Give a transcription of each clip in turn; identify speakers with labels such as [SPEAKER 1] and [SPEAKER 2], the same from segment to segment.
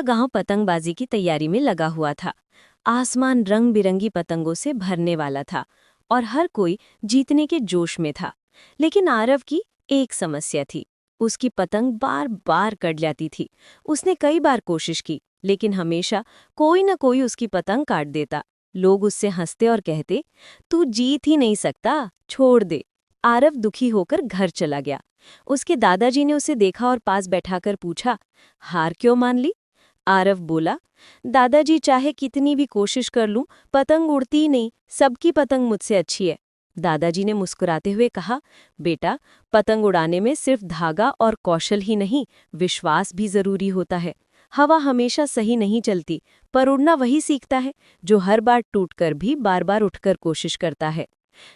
[SPEAKER 1] गांव पतंगबाजी की तैयारी में लगा हुआ था। आसमान रंग बिरंगी पतंगों से भरने वाला था और हर कोई जीतने के जोश में था। लेकिन आरव की एक समस्या थी। उसकी पतंग बार बार कट जाती थी। उसने कई बार कोशिश की, लेकिन हमेशा कोई न कोई उसकी पतंग काट देता। लोग उससे हंसते और कहते, तू जीत ही नहीं सकता, छोड़ दे। आरव दुखी होकर घर चला गया। उसके दादाजी ने उसे देखा और पास बैठाकर पूछा, हार क्यों मान ली? आरव बोला, दादाजी चाहे कितनी भी कोशिश कर लूं, पतंग उड़ती ही नहीं, सबकी पतंग मुझसे अच्छी है। दादाजी ने मुस्कुराते हुए कहा, बेटा, पतंग उड़ाने में सिर्फ धागा और कौशल ही नहीं, विश्वास भी जरूरी होता है। हवा हमेशा सही नहीं चलती, पर उड़ना वही सीखता है जो हर बार टूटकर भी बार बार उठकर कोशिश करता है।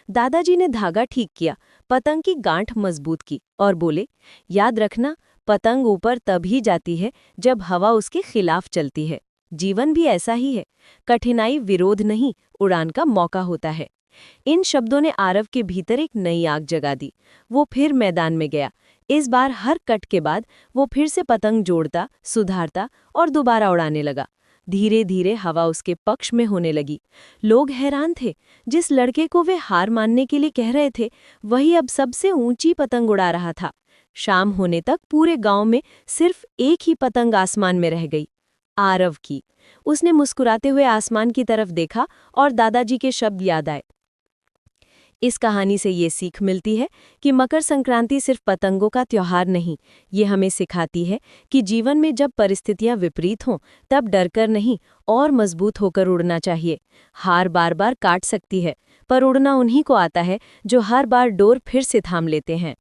[SPEAKER 1] दादाजी ने धागा ठीक किया, पतंग की गांठ मजबूत की और बोले, याद रखना, पतंग ऊपर तभी जाती है जब हवा उसके खिलाफ चलती है। जीवन भी ऐसा ही है, कठिनाई विरोध नहीं, उड़ान का मौका होता है। इन शब्दों ने आरव के भीतर एक नई आग जगा दी। वो फिर मैदान में गया। इस बार हर कट के बाद वो फिर से पतंग जोड़ता, सुधारता और दोबारा उड़ाने लगा। धीरे धीरे हवा उसके पक्ष में होने लगी। लोग हैरान थे। जिस लड़के को वे हार मानने के लिए कह रहे थे, वही अब सबसे ऊंची पतंग उड़ा रहा था। शाम होने तक पूरे गांव में सिर्फ एक ही पतंग आसमान में रह गई, आरव की। उसने मुस्कुराते हुए आसमान की तरफ देखा और दादाजी के शब्द याद आए। इस कहानी से ये सीख मिलती है कि मकर संक्रांति सिर्फ पतंगों का त्योहार नहीं, ये हमें सिखाती है कि जीवन में जब परिस्थितियां विपरीत हों, तब डरकर नहीं और मजबूत होकर उड़ना चाहिए। हार बार बार काट सकती है, पर उड़ना उन्हीं को आता है जो हर बार डोर फिर से थाम लेते हैं।